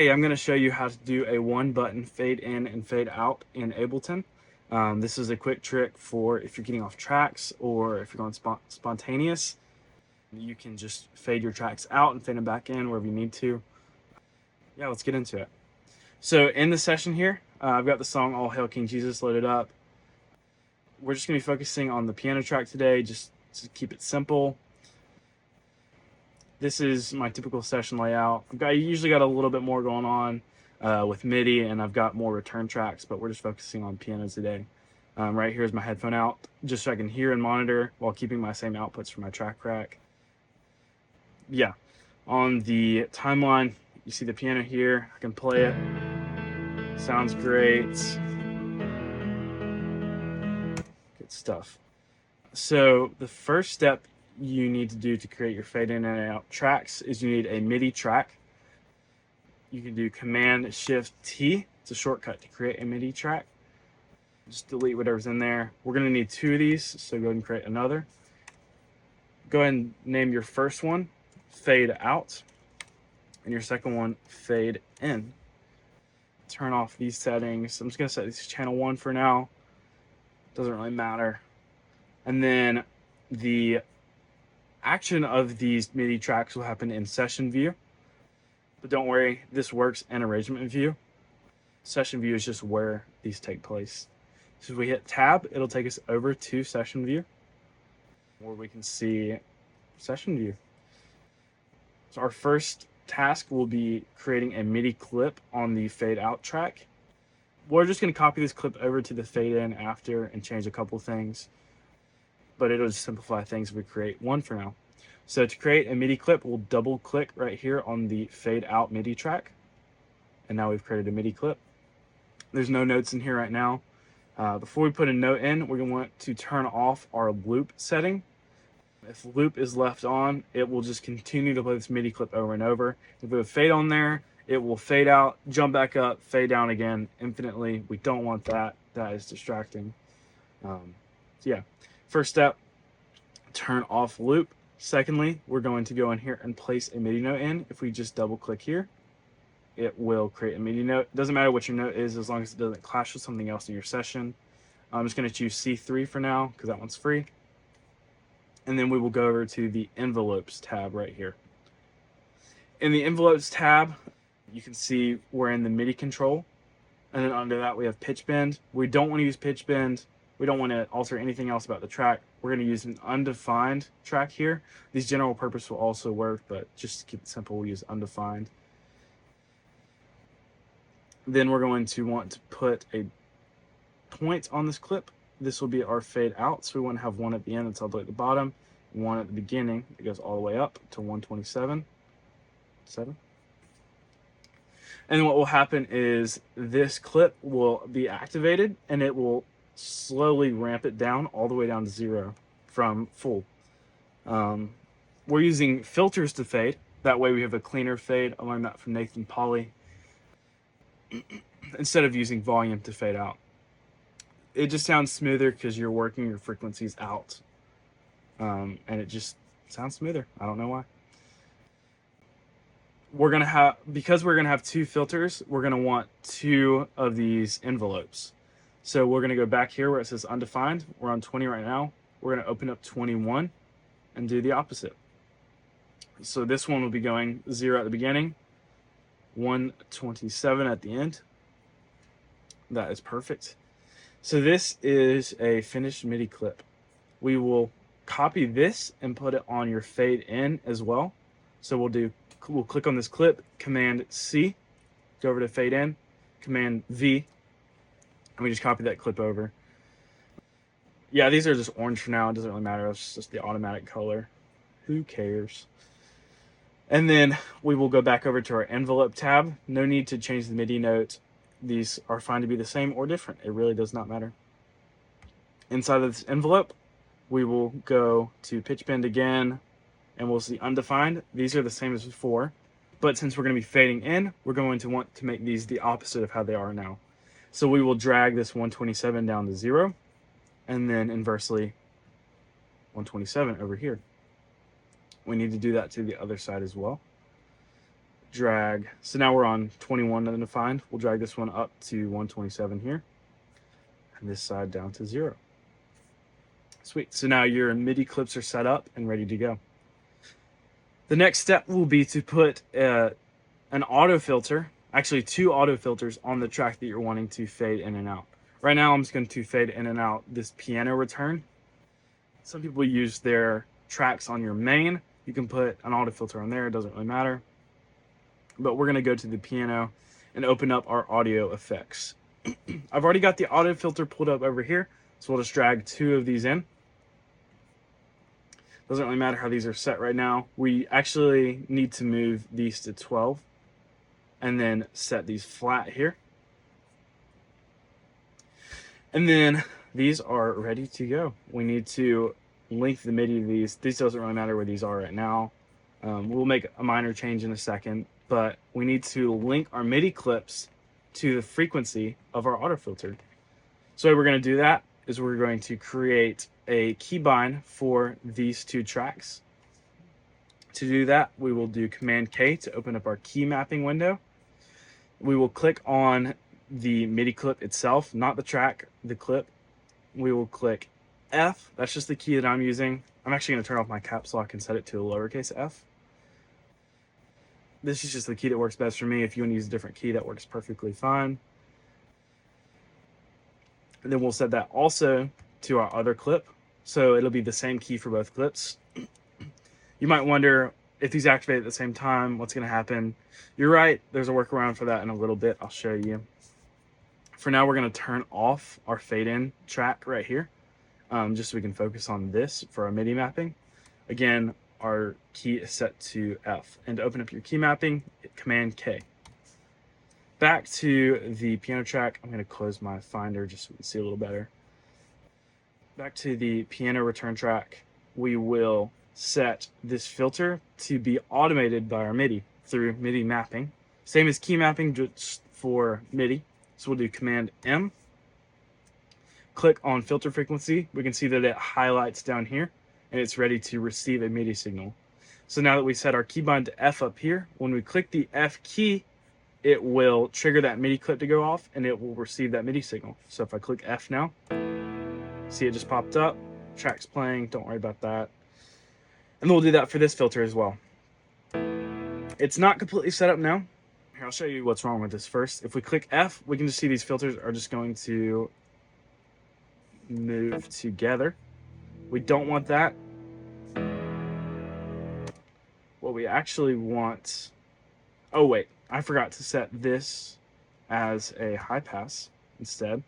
Hey, I'm going to show you how to do a one button fade in and fade out in Ableton. This is a quick trick for if you're getting off tracks or if you're going spontaneous. You can just fade your tracks out and fade them back in wherever you need to. Yeah, let's get into it. So in the session here, I've got the song All Hail King Jesus loaded up. We're just going to be focusing on the piano track today, just to keep it simple. This is my typical session layout. I usually got a little bit more going on with MIDI, and I've got more return tracks, but we're just focusing on piano today. Right here is my headphone out, just so I can hear and monitor while keeping my same outputs for my track rack. Yeah, on the timeline, you see the piano here. I can play it. Sounds great. Good stuff. So the first step you need to do to create your fade in and out tracks is you need a MIDI track. You can do Command Shift T. It's a shortcut to create a MIDI track. Just delete whatever's in there. We're going to need two of these, so go ahead and create another. Go ahead and name your first one Fade Out, and your second one Fade In. Turn off these settings. I'm just going to set this to channel 1 for now. Doesn't really matter. And then the action of these MIDI tracks will happen in session view. But don't worry, this works in arrangement view. Session view is just where these take place. So if we hit tab, it'll take us over to session view, where we can see session view. So our first task will be creating a MIDI clip on the fade out track. We're just going to copy this clip over to the fade in after and change a couple things, but it'll just simplify things if we create one for now. So to create a MIDI clip, we'll double click right here on the fade out MIDI track. And now we've created a MIDI clip. There's no notes in here right now. Before we put a note in, we're going to want to turn off our loop setting. If loop is left on, it will just continue to play this MIDI clip over and over. If we have fade on there, it will fade out, jump back up, fade down again infinitely. We don't want that. That is distracting. So yeah, first step, turn off loop. Secondly, we're going to go in here and place a MIDI note in. If we just double click here, it will create a MIDI note. It doesn't matter what your note is as long as it doesn't clash with something else in your session. I'm just going to choose C3 for now because that one's free. And then we will go over to the envelopes tab right here. In the envelopes tab, you can see we're in the MIDI control. And then under that, we have pitch bend. We don't want to use pitch bend. We don't want to alter anything else about the track. We're going to use an undefined track here. These general purpose will also work, but just to keep it simple, we'll use undefined. Then we're going to want to put a point on this clip. This will be our fade out. So we want to have one at the end that's all the way at the bottom, one at the beginning that goes all the way up to 127. And what will happen is this clip will be activated and it will slowly ramp it down all the way down to 0 from full. We're using filters to fade. That way we have a cleaner fade. I learned that from Nathan Polly. Instead of using volume to fade out. It just sounds smoother because you're working your frequencies out. And it just sounds smoother. I don't know why. Because we're gonna have two filters, we're gonna want two of these envelopes. So we're gonna go back here where it says undefined. We're on 20 right now. We're gonna open up 21 and do the opposite. So this one will be going 0 at the beginning, 127 at the end. That is perfect. So this is a finished MIDI clip. We will copy this and put it on your fade in as well. So we'll click on this clip, Command C, go over to fade in, Command V, and we just copy that clip over. Yeah, these are just orange for now. It doesn't really matter. It's just the automatic color. Who cares? And then we will go back over to our envelope tab. No need to change the MIDI note. These are fine to be the same or different. It really does not matter. Inside of this envelope, we will go to pitch bend again, and we'll see undefined. These are the same as before, but since we're going to be fading in, we're going to want to make these the opposite of how they are now. So we will drag this 127 down to 0, and then inversely 127 over here. We need to do that to the other side as well. drag, so now we're on 21 undefined. We'll drag this one up to 127 here, and this side down to 0. Sweet. So now your MIDI clips are set up and ready to go. The next step will be to put an auto filter, actually 2 auto filters, on the track that you're wanting to fade in and out. Right now I'm just going to fade in and out this piano return. Some people use their tracks on your main. You can put an auto filter on there, it doesn't really matter. But we're going to go to the piano and open up our audio effects. I've already got the auto filter pulled up over here, so we'll just drag 2 of these in. Doesn't really matter how these are set right now. We actually need to move these to 12 and then set these flat here. And then these are ready to go. We need to link the MIDI of these. These doesn't really matter where these are right now. We'll make a minor change in a second, but we need to link our MIDI clips to the frequency of our auto filter. So the way we're going to do that is we're going to create a keybind for these 2 tracks. To do that, we will do Command K to open up our key mapping window. We will click on the MIDI clip itself, not the track, the clip. We will click F. That's just the key that I'm using. I'm actually going to turn off my caps lock and set it to a lowercase f. This is just the key that works best for me. If you want to use a different key, that works perfectly fine. And then we'll set that also to our other clip. So it'll be the same key for both clips. You might wonder, if these activate at the same time, what's going to happen? You're right, there's a workaround for that in a little bit. I'll show you. For now, we're going to turn off our fade in track right here, just so we can focus on this for our MIDI mapping. Again, our key is set to F. And to open up your key mapping, hit Command K. Back to the piano track, I'm going to close my Finder just so we can see a little better. Back to the piano return track, we will set this filter to be automated by our MIDI through MIDI mapping. Same as key mapping, just for MIDI. So we'll do Command M. Click on filter frequency. We can see that it highlights down here and it's ready to receive a MIDI signal. So now that we set our keybind to F up here, when we click the F key, it will trigger that MIDI clip to go off and it will receive that MIDI signal. So if I click F now, see it just popped up, track's playing, don't worry about that. And we'll do that for this filter as well. It's not completely set up now. Here, I'll show you what's wrong with this first. If we click F, we can just see these filters are just going to move together. We don't want that. What we actually want... Oh wait, I forgot to set this as a high pass instead.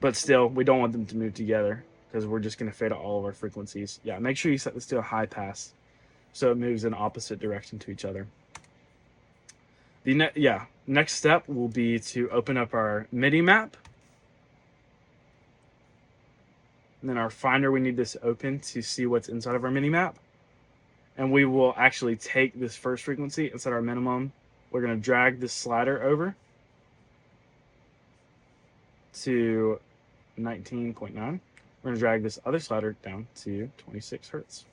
But still, we don't want them to move together because we're just going to fade out all of our frequencies. Yeah, make sure you set this to a high pass so it moves in opposite direction to each other. The next step will be to open up our MIDI map. And then our Finder, we need this open to see what's inside of our MIDI map. And we will actually take this first frequency and set our minimum. We're going to drag this slider over to 19.9. We're going to drag this other slider down to 26 Hertz.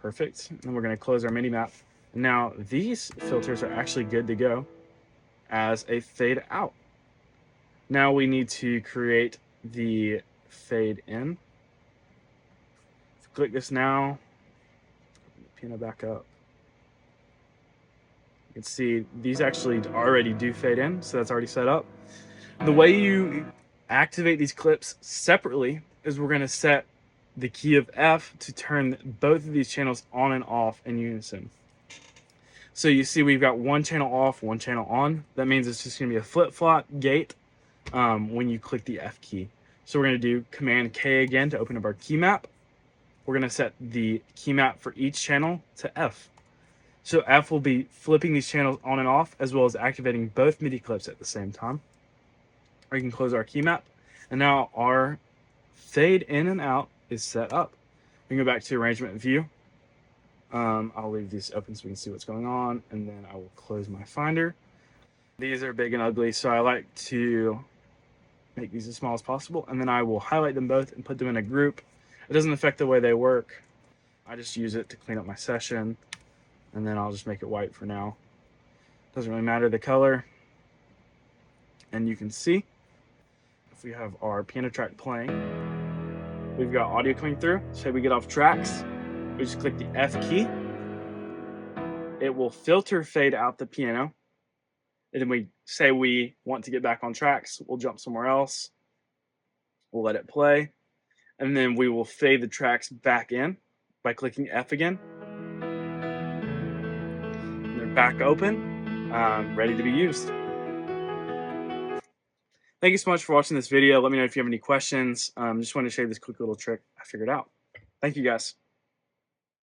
Perfect. And then we're going to close our MIDI map. Now these filters are actually good to go as a fade out. Now we need to create the fade in. Click this now. Piano back up. You can see these actually already do fade in, so that's already set up. The way you activate these clips separately is we're going to set the key of F to turn both of these channels on and off in unison. So you see we've got one channel off, one channel on. That means it's just going to be a flip-flop gate when you click the F key. So we're going to do Command K again to open up our key map. We're going to set the key map for each channel to F. So F will be flipping these channels on and off as well as activating both MIDI clips at the same time. We can close our key map. And now our fade in and out is set up. We can go back to arrangement view. I'll leave these open so we can see what's going on, and then I will close my Finder. These are big and ugly, so I like to make these as small as possible, and then I will highlight them both and put them in a group. It doesn't affect the way they work. I just use it to clean up my session, and then I'll just make it white for now. Doesn't really matter the color. And you can see if we have our piano track playing, we've got audio coming through. Say we get off tracks, we just click the F key. It will filter fade out the piano. And then we say we want to get back on tracks, we'll jump somewhere else. We'll let it play. And then we will fade the tracks back in by clicking F again. And they're back open, ready to be used. Thank you so much for watching this video. Let me know if you have any questions. Just wanted to show you this quick little trick I figured out. Thank you guys.